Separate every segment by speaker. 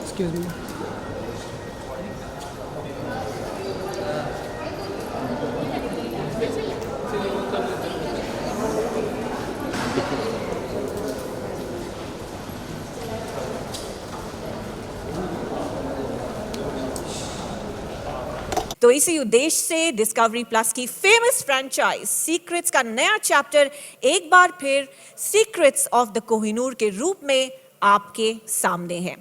Speaker 1: Excuse me.
Speaker 2: तो इसी उद्देश्य से डिस्कवरी प्लस की फेमस फ्रेंचाइज सीक्रेट्स का नया चैप्टर एक बार फिर सीक्रेट्स ऑफ द कोहिनूर के रूप में आपके सामने है।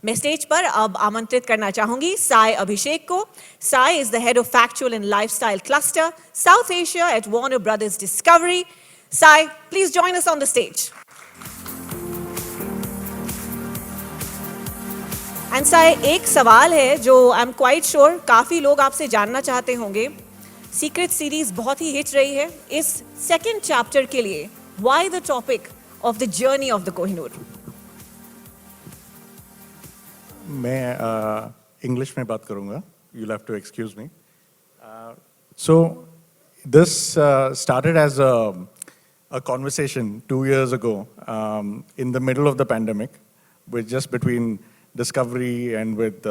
Speaker 2: मैं स्टेज पर अब आमंत्रित करना चाहूंगी साई अभिषेक को। Sai is the head of factual and lifestyle cluster South Asia at Warner Brothers Discovery. Sai, please join us on the stage. And Sai, एक सवाल है जो आई एम क्वाइट श्योर काफ़ी लोग आपसे जानना चाहते होंगे। सीक्रेट सीरीज बहुत ही हिट रही है, इस सेकंड चैप्टर के लिए why the topic of the journey of the Kohinoor?
Speaker 3: मैं इंग्लिश में बात करूंगा, you'll have to excuse me. So this started as a conversation 2 years ago in the middle of the pandemic, with just between Discovery and with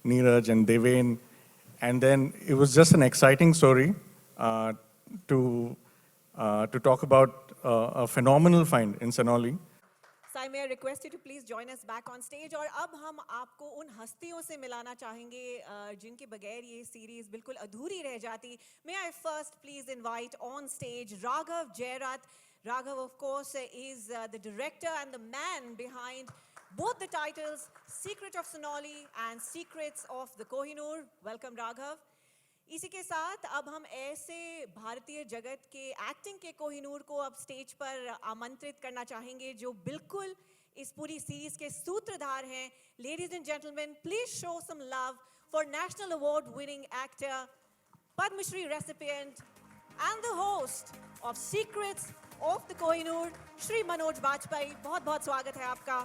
Speaker 3: Neeraj and Devain, and then it was just an exciting story to talk about a phenomenal find in Sanoli.
Speaker 2: Sai, may I request you to please join us back on stage। और अब हम आपको उन हस्तियों से मिलाना चाहेंगे जिनके बगैर ये सीरीज बिल्कुल अधूरी रह जाती। May I first please invite on stage Raghav Jairat। Raghav, of course, is the director and the man behind both the titles Secret of Sonali and Secrets of the Kohinoor। Welcome, Raghav। इसी के साथ अब हम ऐसे भारतीय जगत के acting के कोहिनूर को अब स्टेज पर आमंत्रित करना चाहेंगे जो बिल्कुल इस पूरी सीरीज के सूत्रधार हैं। Ladies and gentlemen, please show some love for national award winning actor, Padmashri recipient and the host of secrets of the Kohinoor, Shri Manoj Bajpayee. बहुत बहुत स्वागत है आपका।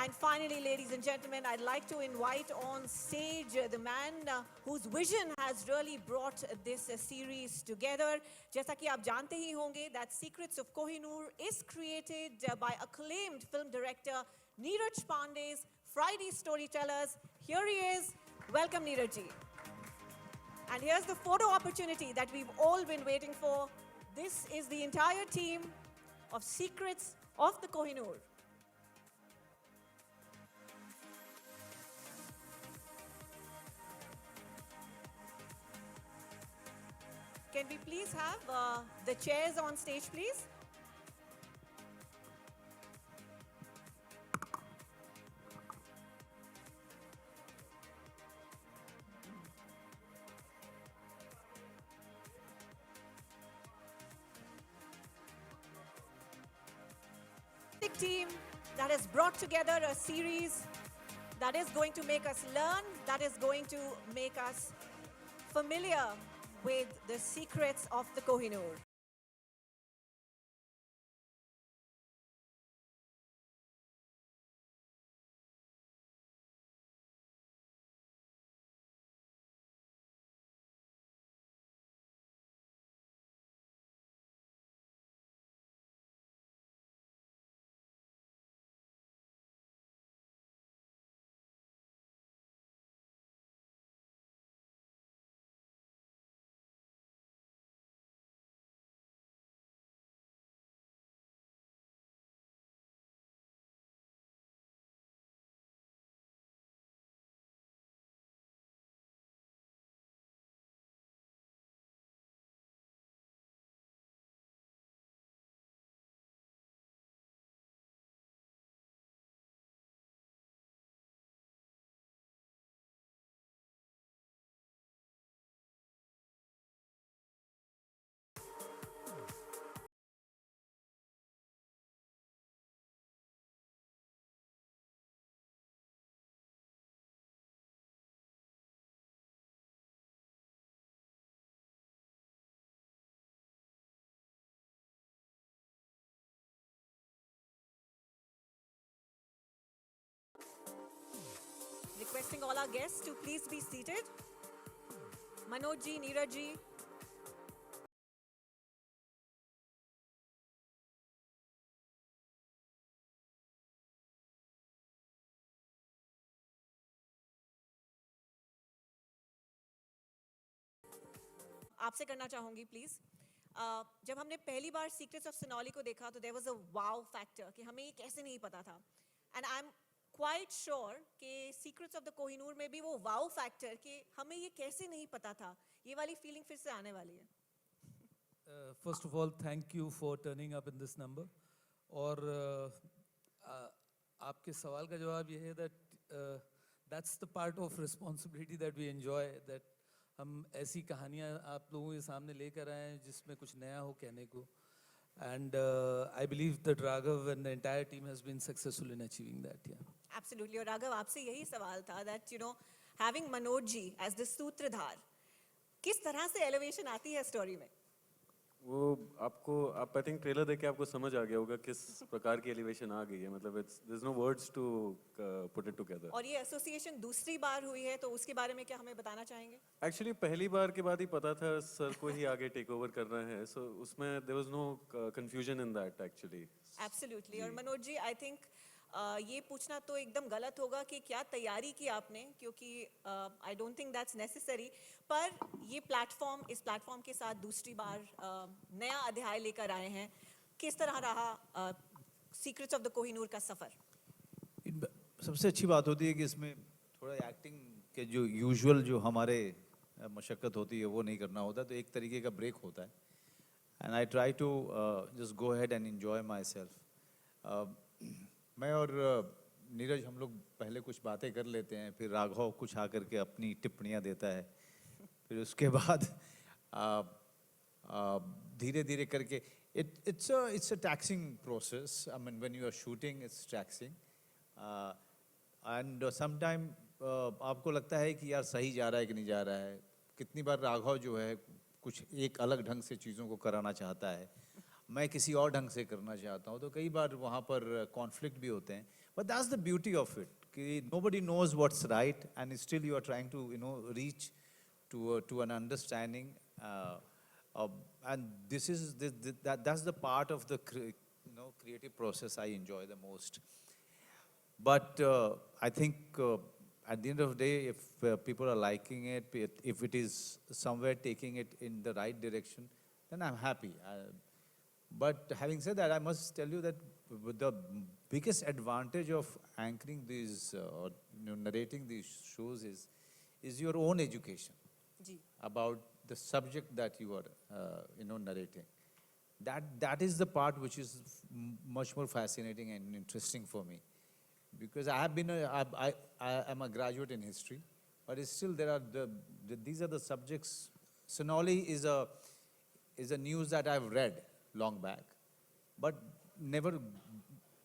Speaker 2: And finally, ladies and gentlemen, I'd like to invite on stage the man whose vision has really brought this series together. जैसा कि आप जानते ही होंगे that Secrets of Kohinoor is created by acclaimed film director Neeraj Pandey's Friday Storytellers. Here he is. Welcome, Neeraj ji. And here's the photo opportunity that we've all been waiting for. This is the entire team of Secrets of the Kohinoor. Can we please have the chairs on stage, please? The team that has brought together a series that is going to make us learn, that is going to make us familiar with the secrets of the Kohinoor. Requesting all our guests to please be seated. Manoj ji, Neeraj ji, आपसे करना चाहूंगी please. जब हमने पहली बार secrets of सिनोली को देखा तो there was a wow factor कि हमें ये कैसे नहीं पता था, and I am quite sure कि सीक्रेट्स ऑफ द कोहिनूर में भी वो वाव फैक्टर कि हमें ये कैसे नहीं पता था, ये वाली फीलिंग फिर से आने वाली है।
Speaker 1: First of all, thank you for turning up in this number. और आपके सवाल का जवाब ये है that that's the part of responsibility that we enjoy, that हम ऐसी कहानियाँ आप लोगों के सामने लेकर आए हैं जिसमें कुछ नया हो कहने को. And I believe that Raghav and the entire team has been successful in achieving that. Yeah.
Speaker 2: Absolutely. और राघव आपसे यही सवाल था that you know having Manoj ji as the सूत्रधार, किस तरह से एलिवेशन आती है स्टोरी में?
Speaker 4: वो आपको आप आई थिंक ट्रेलर देख के आपको समझ आ गया होगा किस प्रकार की एलिवेशन आ गई है, मतलब it's there is no words to put it together.
Speaker 2: और ये एसोसिएशन दूसरी बार हुई है तो उसके बारे में क्या हमें बताना चाहेंगे?
Speaker 4: एक्चुअली पहली बार के बाद ही पता था सर को ही आगे टेक ओवर करना है, सो उसमें there was no confusion in that actually.
Speaker 2: Absolutely. और मनोज जी आई थिंक ये पूछना तो एकदम गलत होगा कि क्या तैयारी की आपने, क्योंकि I don't think that's necessary, पर ये प्लेटफॉर्म, इस प्लेटफॉर्म के साथ दूसरी बार नया अध्याय लेकर आए हैं, किस तरह रहा सीक्रेट्स ऑफ द कोहिनूर का सफर?
Speaker 5: सबसे अच्छी बात होती है कि इसमें थोड़ा एक्टिंग के जो यूजुअल जो हमारे मशक्क़त होती है वो नहीं करना होता, तो एक तरीके का ब्रेक होता है, and I try to just go ahead and enjoy myself. मैं और नीरज हम लोग पहले कुछ बातें कर लेते हैं, फिर राघव कुछ आकर के अपनी टिप्पणियाँ देता है, फिर उसके बाद धीरे धीरे करके it's a taxing process. I mean, when you are shooting, it's taxing. And sometime आपको लगता है कि यार सही जा रहा है कि नहीं जा रहा है. कितनी बार राघव जो है कुछ एक अलग ढंग से चीज़ों को कराना चाहता है, मैं किसी और ढंग से करना चाहता हूँ, तो कई बार वहाँ पर कॉन्फ्लिक्ट भी होते हैं. But that's the beauty of it, कि nobody knows what's right and still you are trying to reach to an understanding. And that's the part of the creative process I enjoy the most. But I think at the end of the day, if people are liking it, if it is somewhere taking it in the right direction, then I'm happy. But having said that, I must tell you that the biggest advantage of anchoring these or narrating these shows is your own education about the subject that you are narrating. That is the part which is much more fascinating and interesting for me, because I am a graduate in history, but still there are these are the subjects. Sonali is a news that I've read long back, but never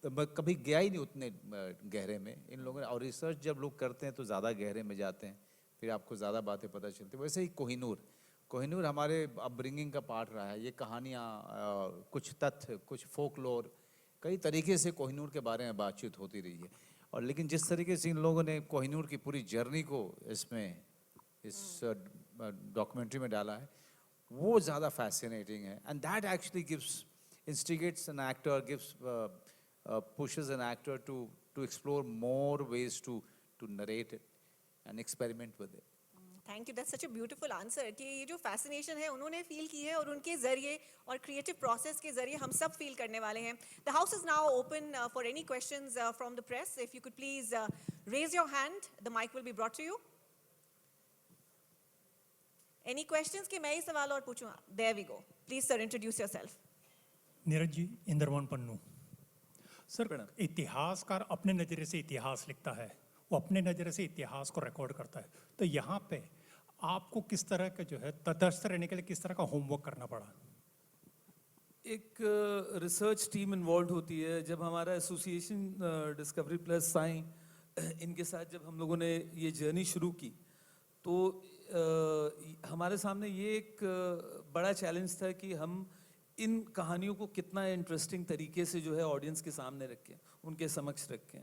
Speaker 5: कभी गया ही नहीं उतने गहरे में इन लोगों ने. और research जब लोग करते हैं तो ज़्यादा गहरे में जाते हैं, फिर आपको ज़्यादा बातें पता चलती हैं. वैसे ही कोहिनूर हमारे अपब्रिंगिंग का पार्ट रहा है. ये कहानियाँ, कुछ तथ्य, कुछ फोकलोर, कई तरीके से कोहिनूर के बारे में बातचीत होती रही है. और लेकिन जिस तरीके से इन लोगों ने कोहिनूर की पूरी जर्नी को इस डॉक्यूमेंट्री में डाला है, वो ज़्यादा फैसिनेटिंग है. And that actually instigates an actor, pushes an actor to explore more ways to narrate it and experiment with it.
Speaker 2: Thank you, that's such a beautiful answer कि ये जो फैसिनेशन है उन्होंने फील की है और उनके जरिए और क्रिएटिव प्रोसेस के जरिए हम सब फील करने वाले हैं. The house is now open for any questions from the press. If you could please raise your hand, the mic will be brought to you. Any questions? कि मैं ही सवाल और पूछूं? There we go. Please sir, introduce yourself.
Speaker 6: Neeraj ji, Indravan Pannu. Sir, इतिहासकार अपने नज़रिए से इतिहास लिखता है, वो अपने नज़रिए से इतिहास को रिकॉर्ड करता है, तो यहाँ पे आपको किस तरह का जो है तटस्थ रहने के लिए किस तरह का होमवर्क करना पड़ा?
Speaker 1: एक रिसर्च टीम इन्वॉल्व होती है. जब हमारा एसोसिएशन डिस्कवरी प्लस साई, इनके साथ जब हम लोगों ने ये जर्नी शुरू की, तो हमारे सामने ये एक बड़ा चैलेंज था कि हम इन कहानियों को कितना इंटरेस्टिंग तरीके से जो है ऑडियंस के सामने रखें, उनके समक्ष रखें.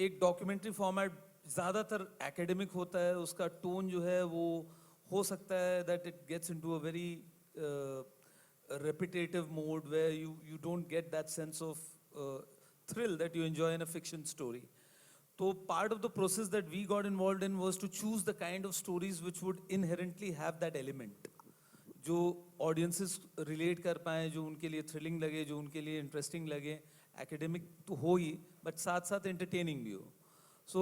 Speaker 1: एक डॉक्यूमेंट्री फॉर्मेट ज़्यादातर एकेडमिक होता है, उसका टोन जो है वो हो सकता है that it gets into a very repetitive mode where you don't get that sense of thrill that you enjoy in a fiction story. तो part of the process that we got involved in was to choose the kind of stories which would inherently have that element, जो audiences relate कर पाएं, जो उनके लिए thrilling लगे, जो उनके लिए interesting लगे, academic तो हो ही, but साथ साथ entertaining भी हो. So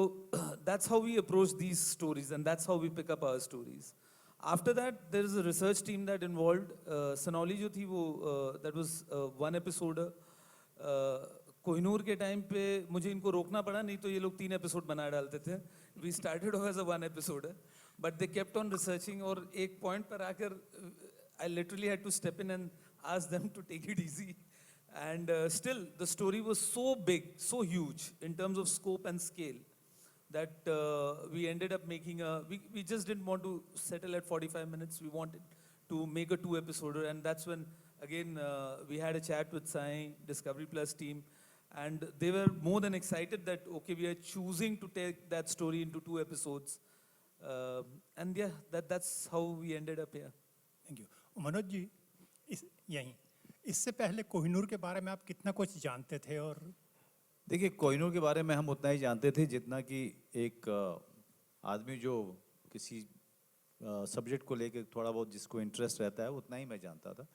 Speaker 1: that's how we approach these stories, and that's how we pick up our stories. After that, there is a research team that involved. Sonali जो थी वो that was one episode. Kohinoor के time पे मुझे इनको रोकना पड़ा, नहीं तो ये लोग 3 एपिसोड बना डालते थे. We started off as a 1 episode, but they kept on researching, और एक point पर आकर I literally had to step in and ask them to take it easy. And still, the story was so big, so huge in terms of scope and scale, that we ended up making we just didn't want to settle at 45 minutes. We wanted to make a 2-episoder, and that's when again we had a chat with Sai, Discovery Plus team, and they were more than excited that okay, we are choosing to take that story into 2 episodes, and yeah, that's how we ended up here.
Speaker 6: Thank you. Manoj ji, इससे पहले कोहिनूर के बारे में आप कितना कुछ जानते थे? और
Speaker 5: देखिए, कोहिनूर के बारे में हम उतना ही जानते थे जितना कि एक आदमी जो किसी सब्जेक्ट को लेकर थोड़ा बहुत जिसको इंटरेस्ट रहता है, उतना ही मैं जानता था.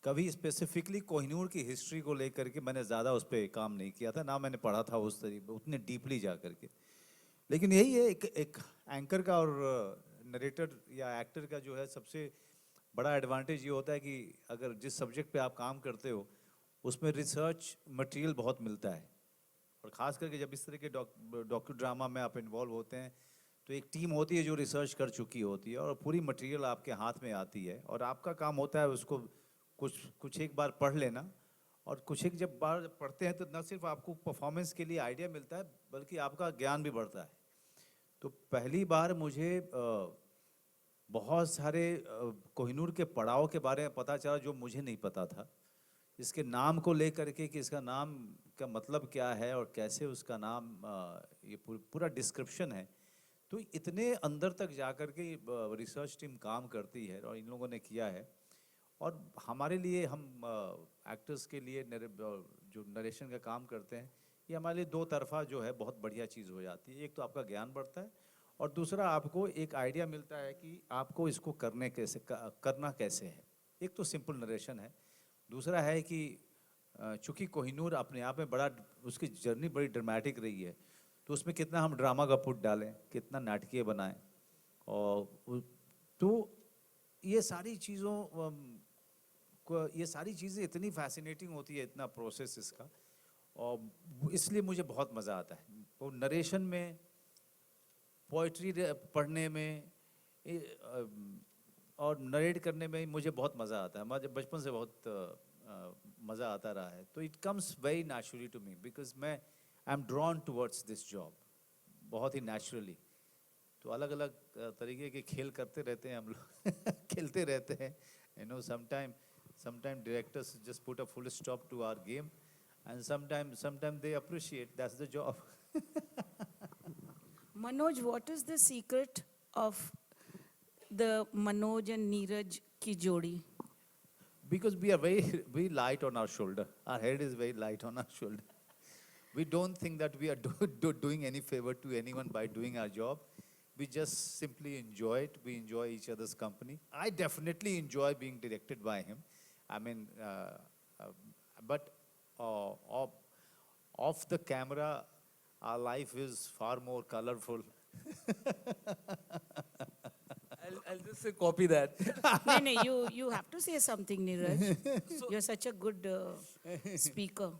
Speaker 5: कभी स्पेसिफिकली कोहिनूर की हिस्ट्री को लेकर के मैंने ज़्यादा उस पर काम नहीं किया था, ना मैंने पढ़ा था उस तरीके उतने डीपली जा करके. लेकिन यही है, एक एंकर का और नरेटर या एक्टर का जो है सबसे बड़ा एडवांटेज ये होता है कि अगर जिस सब्जेक्ट पे आप काम करते हो उसमें रिसर्च मटेरियल बहुत मिलता है, और ख़ास करके जब इस तरह के डॉक्यू ड्रामा में आप इन्वॉल्व होते हैं तो एक टीम होती है जो रिसर्च कर चुकी होती है और पूरी मटेरियल आपके हाथ में आती है, और आपका काम होता है उसको कुछ एक बार पढ़ लेना, और कुछ एक जब बार पढ़ते हैं तो न सिर्फ आपको परफॉर्मेंस के लिए आइडिया मिलता है बल्कि आपका ज्ञान भी बढ़ता है. तो पहली बार मुझे बहुत सारे कोहिनूर के पड़ाव के बारे में पता चला जो मुझे नहीं पता था. इसके नाम को लेकर के कि इसका नाम का मतलब क्या है और कैसे उसका नाम ये पूरा डिस्क्रिप्शन है. तो इतने अंदर तक जाकर के रिसर्च टीम काम करती है और इन लोगों ने किया है. और हमारे लिए, हम एक्टर्स के लिए जो नरेशन का काम करते हैं, ये हमारे लिए दो तरफा जो है बहुत बढ़िया चीज़ हो जाती है. एक तो आपका ज्ञान बढ़ता है और दूसरा आपको एक आइडिया मिलता है कि आपको इसको करना कैसे है. एक तो सिंपल नरेशन है, दूसरा है कि चूँकि कोहिनूर अपने आप में बड़ा, उसकी जर्नी बड़ी ड्रामेटिक रही है, तो उसमें कितना हम ड्रामा का पुट डालें, कितना नाटकीय बनाएं, और तो ये सारी चीज़ें इतनी फैसिनेटिंग होती है, इतना प्रोसेस इसका, और इसलिए मुझे बहुत मज़ा आता है. और नरेशन में, पोइट्री पढ़ने में और नरेट करने में मुझे बहुत मज़ा आता है. मुझे बचपन से बहुत मज़ा आता रहा है. तो it comes very naturally to me because मैं I am drawn towards this job बहुत ही नेचुरली. तो अलग अलग तरीके के खेल करते रहते हैं हम लोग खेलते रहते हैं. You know, sometime directors just put a full stop to our game, and sometime they appreciate, that's the job.
Speaker 7: Manoj, what is the secret of the Manoj and Neeraj ki jodi?
Speaker 5: Because we are very light on our shoulder. Our head is very light on our shoulder. We don't think that we are doing any favor to anyone by doing our job. We just simply enjoy it. We enjoy each other's company. I definitely enjoy being directed by him. I mean, but off the camera, our life is far more colorful.
Speaker 1: I'll just say copy that.
Speaker 7: No, you have to say something, Neeraj. You're such a good speaker.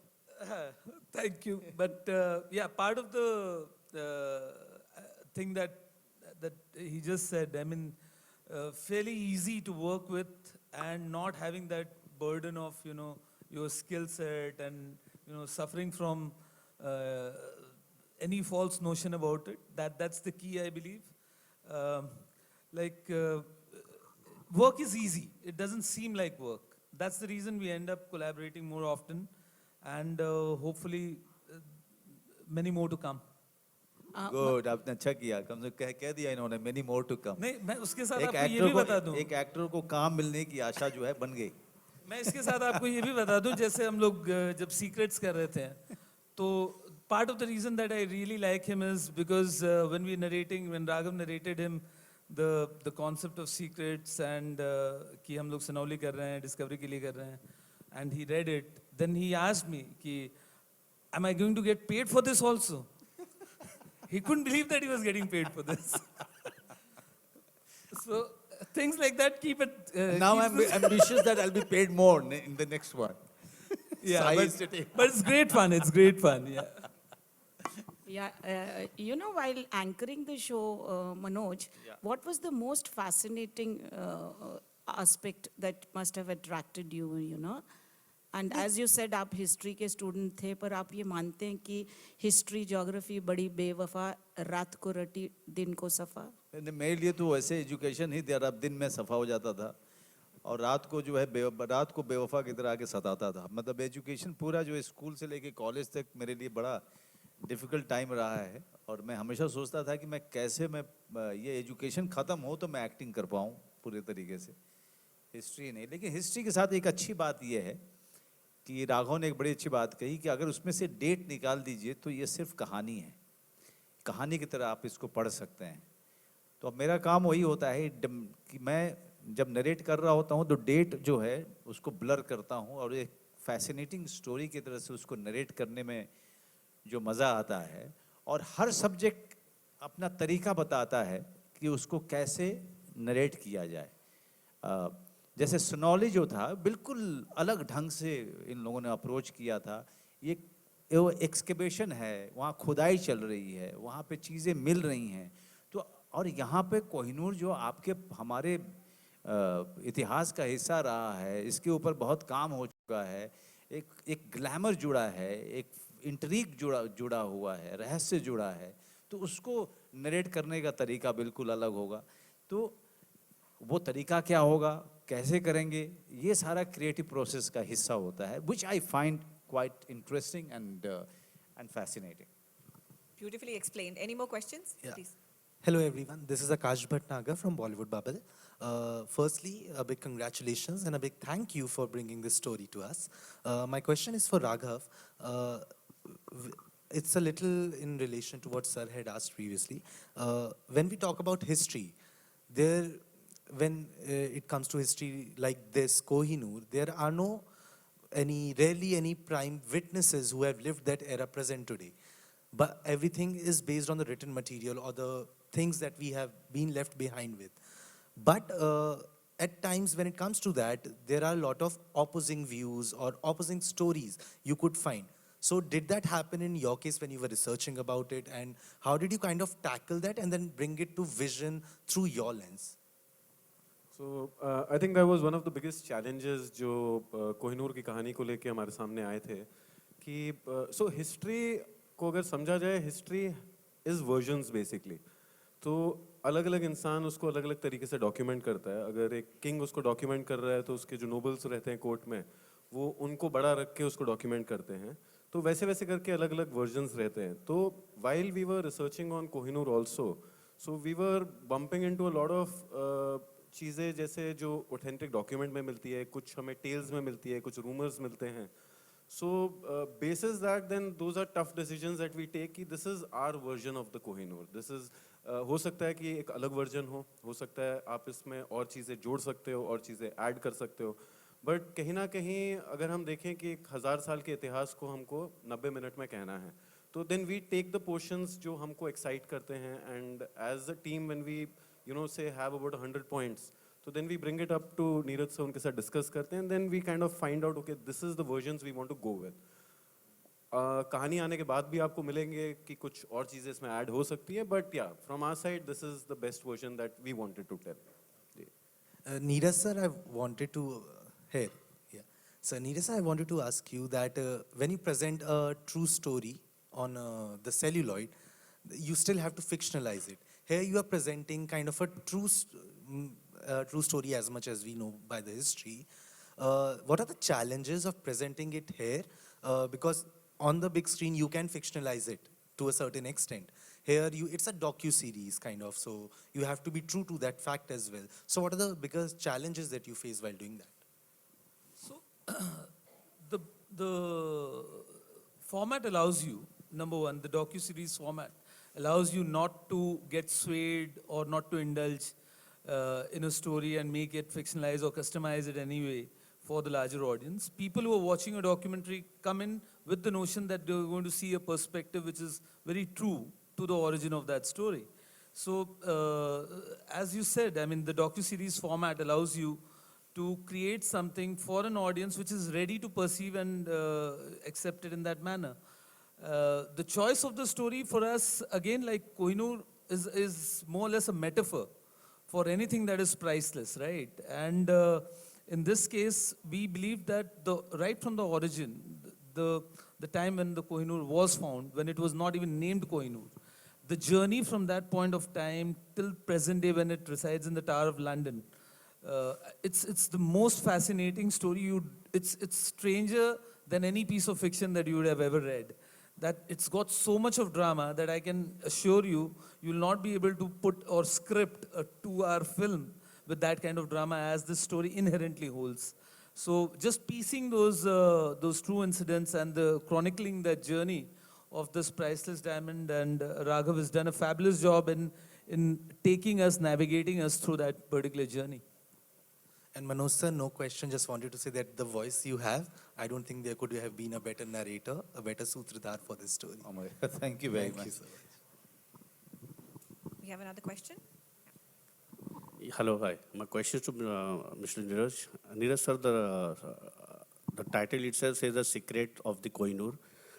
Speaker 1: Thank you. But yeah, part of the thing that he just said, I mean, fairly easy to work with, and not having that burden of, you know, your skill set and, you know, suffering from any false notion about it. That's the key, I believe. Work is easy. It doesn't seem like work. That's the reason we end up collaborating more often, and hopefully many more to come.
Speaker 5: Good, आपने अच्छा किया, कम से कम कह दिया इन्होंने, many more to come.
Speaker 1: नहीं, मैं उसके साथ आपको ये भी बता दूं.
Speaker 5: एक एक्टर को काम मिलने की आशा जो है बन गई.
Speaker 1: मैं इसके साथ आपको ये भी बता दूं, जैसे हम लोग जब सीक्रेट्स कर रहे थे, तो part of the reason that I really like him is because when Raghav narrated him, the concept of secrets and कि हम लोग सनौली कर रहे हैं, discovery के लिए कर रहे हैं, and he read it, then he asked me कि, am I going to get paid for this also? He couldn't believe that he was getting paid for this. So things like that keep it.
Speaker 5: Now
Speaker 1: keeps
Speaker 5: I'm
Speaker 1: this-
Speaker 5: ambitious that I'll be paid more in the next one.
Speaker 1: yeah,
Speaker 5: Sai
Speaker 1: but,
Speaker 5: is sitting.
Speaker 1: but it's great fun. It's great fun. Yeah.
Speaker 7: Yeah, you know, while anchoring the show, Manoj, what was the most fascinating aspect that must have attracted you, you know? And as you said, आप history के student थे, पर आप ये मानते हैं कि history, geography बड़ी बेवफा, रात को रटी, दिन को सफा?
Speaker 5: मेरे लिए तो वैसे एजुकेशन ही तेरा दिन में सफा हो जाता था और रात को जो है रात को बेवफा की तरह आके सताता था। मतलब एजुकेशन पूरा जो है स्कूल से लेके कॉलेज तक मेरे लिए बड़ा डिफ़िकल्ट टाइम रहा है और मैं हमेशा सोचता था कि मैं कैसे ये एजुकेशन ख़त्म हो तो मैं एक्टिंग कर पाऊँ पूरे तरीके से, हिस्ट्री नहीं। लेकिन हिस्ट्री के साथ एक अच्छी बात ये है कि राघव ने एक बड़ी अच्छी बात कही कि अगर उसमें से डेट निकाल दीजिए तो ये सिर्फ कहानी है, कहानी की तरह आप इसको पढ़ सकते हैं। तो अब मेरा काम वही होता है कि मैं जब नरेट कर रहा होता हूँ तो डेट जो है उसको ब्लर करता हूँ और एक फैसिनेटिंग स्टोरी की तरह से उसको नरेट करने में जो मज़ा आता है और हर सब्जेक्ट अपना तरीका बताता है कि उसको कैसे नरेट किया जाए। जैसे सनौली जो था बिल्कुल अलग ढंग से इन लोगों ने अप्रोच किया था। ये एक्सकेवेशन है, वहाँ खुदाई चल रही है, वहाँ पे चीज़ें मिल रही हैं। तो और यहाँ पे कोहिनूर जो आपके हमारे इतिहास का हिस्सा रहा है, इसके ऊपर बहुत काम हो चुका है, एक ग्लैमर जुड़ा है, एक इंट्रीग जुड़ा हुआ है, रहस्य जुड़ा है, तो उसको नरेट करने का तरीका बिल्कुल अलग होगा। तो वो तरीका क्या होगा, कैसे करेंगे, ये सारा क्रिएटिव प्रोसेस का हिस्सा होता है, which I find quite interesting and fascinating.
Speaker 2: Beautifully explained. Any more questions?
Speaker 8: Yeah.
Speaker 2: Please.
Speaker 8: Hello everyone, this is Akash Bhatnagar from Bollywood Bubble. Firstly, a big congratulations and a big thank you for bringing this story to us. My question is for Raghav. It's a little in relation to what Sir had asked previously. When we talk about history, when it comes to history like this, Kohinoor, there are rarely any prime witnesses who have lived that era present today. But everything is based on the written material or the things that we have been left behind with. But at times when it comes to that, there are a lot of opposing views or opposing stories you could find. So did that happen in your case when you were researching about it, and how did you kind of tackle that and then bring it to vision through your lens?
Speaker 4: So I think that was one of the biggest challenges जो कोहिनूर की कहानी को लेके हमारे सामने आए थे कि so history को अगर समझा जाए, history is versions basically. तो अलग अलग इंसान उसको अलग अलग तरीके से डॉक्यूमेंट करता है। अगर एक किंग उसको डॉक्यूमेंट कर रहा है तो उसके जो नोबल्स रहते हैं कोर्ट में, वो उनको बड़ा रख के उसको डॉक्यूमेंट करते हैं। तो वैसे वैसे करके अलग अलग वर्जन्स रहते हैं। तो while we were researching on Kohinoor also, so we were bumping into a lot of चीज़ें जैसे जो ऑथेंटिक डॉक्यूमेंट में मिलती है, कुछ हमें टेल्स में मिलती है, कुछ रूमर्स मिलते हैं। So basis that, then those are tough decisions that we take कि this is our version of the Kohinoor. This is हो सकता है कि एक अलग वर्जन हो सकता है आप इसमें और चीज़ें जोड़ सकते हो और चीज़ें ऐड कर सकते हो। बट कहीं ना कहीं अगर हम देखें कि 1000 साल के इतिहास को हमको 90 मिनट में कहना है, तो then we take the portions जो हमको excite करते हैं, and as a team when we say have about 100 points, so then we bring it up to Neeraj से, उनके साथ डिस्कस करते हैं, and then we kind of find out okay this is the versions we want to go with. कहानी आने के बाद भी आपको मिलेंगे कि कुछ और चीज़ें इसमें ऐड हो सकती है, but yeah, from our side this is the best version that we wanted to tell.
Speaker 8: Neeraj sir, I wanted to So Neeraj sir, I wanted to ask you that when you present a true story on the celluloid, you still have to fictionalize it. Here you are presenting kind of a true story as much as we know by the history. What are the challenges of presenting it here? Because on the big screen you can fictionalize it to a certain extent. Here it's a docu-series kind of, so you have to be true to that fact as well. So what are the biggest challenges that you face while doing that?
Speaker 1: So the format allows you number one, the docu-series format allows you not to get swayed or not to indulge in a story and make it fictionalize or customize it anyway for the larger audience. People who are watching a documentary come in with the notion that they're going to see a perspective which is very true to the origin of that story. So, as you said, I mean, the docu-series format allows you to create something for an audience which is ready to perceive and accept it in that manner. The choice of the story for us, again, like Kohinoor, is more or less a metaphor for anything that is priceless, right? And in this case, we believe that right from the origin, the time when the Kohinoor was found, when it was not even named Kohinoor, the journey from that point of time till present day when it resides in the Tower of London, it's the most fascinating story. It's stranger than any piece of fiction that you would have ever read. That it's got so much of drama that I can assure you, you'll not be able to put or script a 2-hour film with that kind of drama as this story inherently holds. So just piecing those true incidents and the chronicling that journey of this priceless diamond, and Raghav has done a fabulous job in taking us, navigating us through that particular journey.
Speaker 8: And Manoj sir, no question, just wanted to say that the voice you have, I don't think there could have been a better narrator, a better sutradhar for this story.
Speaker 5: Oh my God. Thank you very
Speaker 8: Thank
Speaker 5: much.
Speaker 8: you, sir.
Speaker 2: We have another question.
Speaker 9: Hello, hi. My question is to Mr. Neeraj. Neeraj sir, the title itself says the secret of the Kohinoor.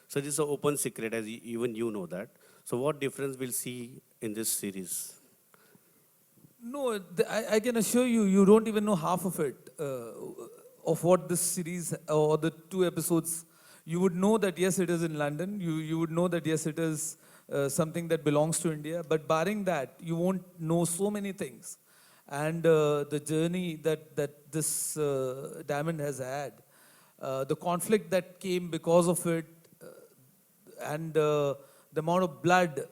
Speaker 9: So this is an open secret, as even you know that. So what difference we'll see in this series?
Speaker 1: No, I can assure you, you don't even know half of it, of what this series or the 2 episodes. You would know that yes, it is in London. You would know that yes, it is something that belongs to India. But barring that, you won't know so many things. And the journey that this diamond has had, the conflict that came because of it, and the amount of blood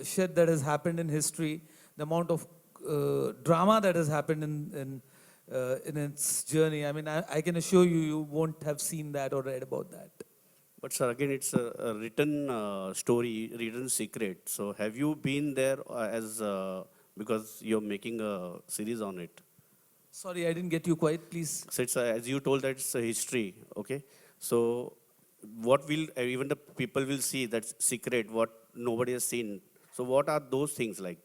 Speaker 1: shed that has happened in history, the amount of drama that has happened in its journey. I mean, I can assure you, you won't have seen that or read about that.
Speaker 9: But sir, again, it's a written story, written secret. So have you been there because you're making a series on it?
Speaker 1: Sorry, I didn't get you quite, please.
Speaker 9: So it's as you told that it's a history, okay? So what will, even the people will see that secret, what nobody has seen. So what are those things like?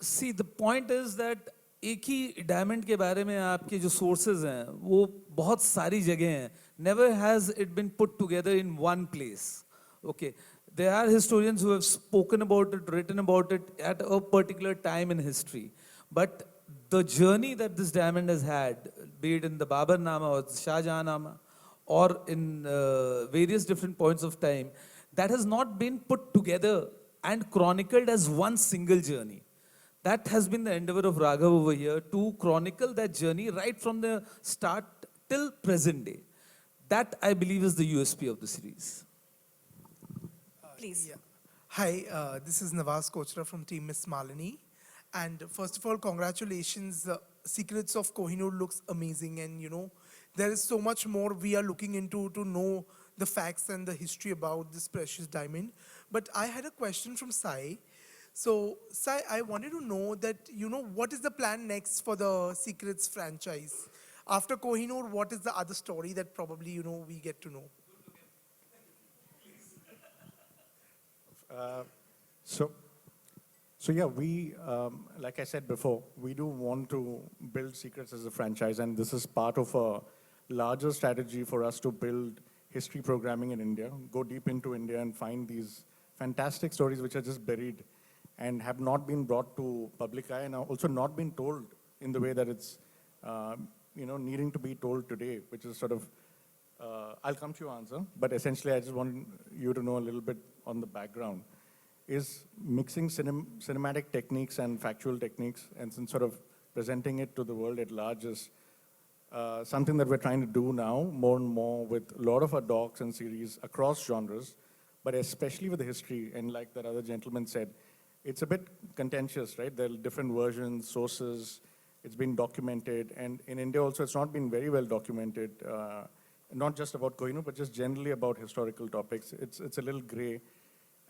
Speaker 1: See, the point is that एक ही diamond के बारे में आपके जो sources हैं वो बहुत सारी जगह हैं. Never has it been put together in one place. Okay, there are historians who have spoken about it, written about it at a particular time in history. But the journey that this diamond has had, be it in the Babarnama or Shah Jahanama, or in various different points of time, that has not been put together and chronicled as one single journey. That has been the endeavor of Raghav over here, to chronicle that journey right from the start till present day. That, I believe, is the USP of the series.
Speaker 2: Please.
Speaker 10: Yeah. Hi, this is Nawaz Kochra from Team Miss Malini. And first of all, congratulations. Secrets of Kohinoor looks amazing. And, you know, there is so much more we are looking into to know the facts and the history about this precious diamond. But I had a question from Sai. So, Sai, I wanted to know that, you know, what is the plan next for the Secrets franchise? After Kohinoor, what is the other story that probably, you know, we get to know?
Speaker 3: So yeah, we, like I said before, we do want to build Secrets as a franchise, and this is part of a larger strategy for us to build history programming in India, go deep into India and find these fantastic stories which are just buried and have not been brought to public eye, and are also not been told in the way that it's, you know, needing to be told today, which is sort of, I'll come to your answer, but essentially I just want you to know a little bit on the background, is mixing cinematic techniques and factual techniques and sort of presenting it to the world at large is something that we're trying to do now more and more with a lot of our docs and series across genres, but especially with the history. And like that other gentleman said, it's a bit contentious, right? There are different versions, sources, it's been documented. And in India also, it's not been very well documented not just about Kohinoor, but just generally about historical topics. It's a little gray.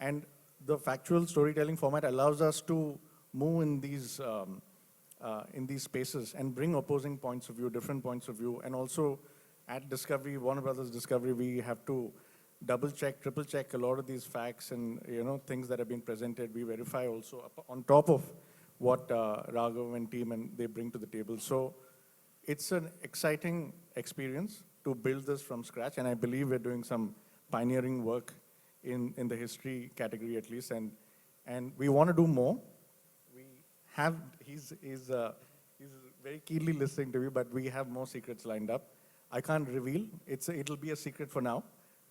Speaker 3: And the factual storytelling format allows us to move in these spaces and bring opposing points of view, different points of view. And also at Discovery, Warner Brothers Discovery, we have to double check, triple check a lot of these facts and things that have been presented. We verify also on top of what Raghav and team and they bring to the table. So it's an exciting experience to build this from scratch, and I believe we're doing some pioneering work in the history category at least, and we want to do more. We have, he's very keenly listening to me, but we have more secrets lined up. I can't reveal, it'll be a secret for now,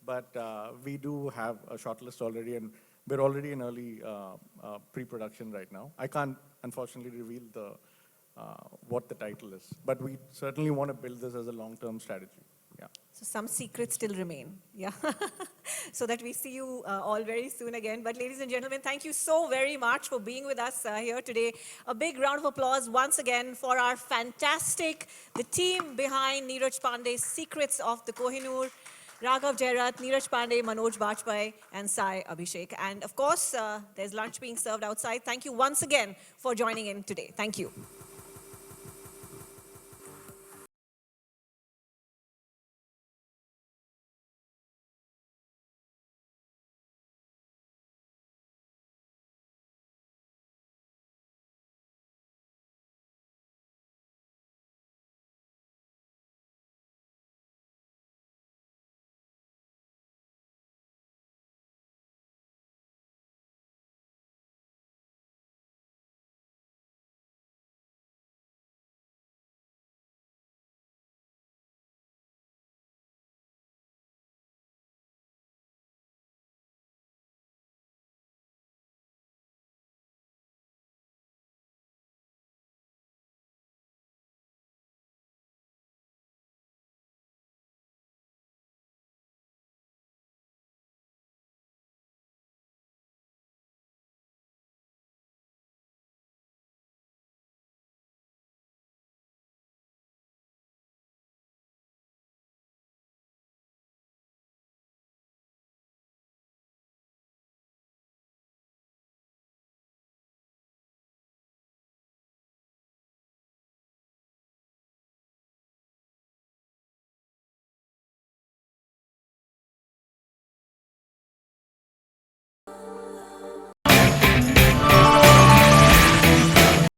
Speaker 3: but we do have a shortlist already, and we're already in early pre-production right now. I can't, unfortunately, reveal what the title is, but we certainly want to build this as a long-term strategy. Yeah.
Speaker 2: So some secrets still remain, yeah. So that we see you all very soon again. But ladies and gentlemen, thank you so very much for being with us here today. A big round of applause once again for our fantastic, the team behind Neeraj Pandey's Secrets of the Kohinoor, Raghav Jairat, Neeraj Pandey, Manoj Bajpayee, and Sai Abhishek. And of course, there's lunch being served outside. Thank you once again for joining in today. Thank you.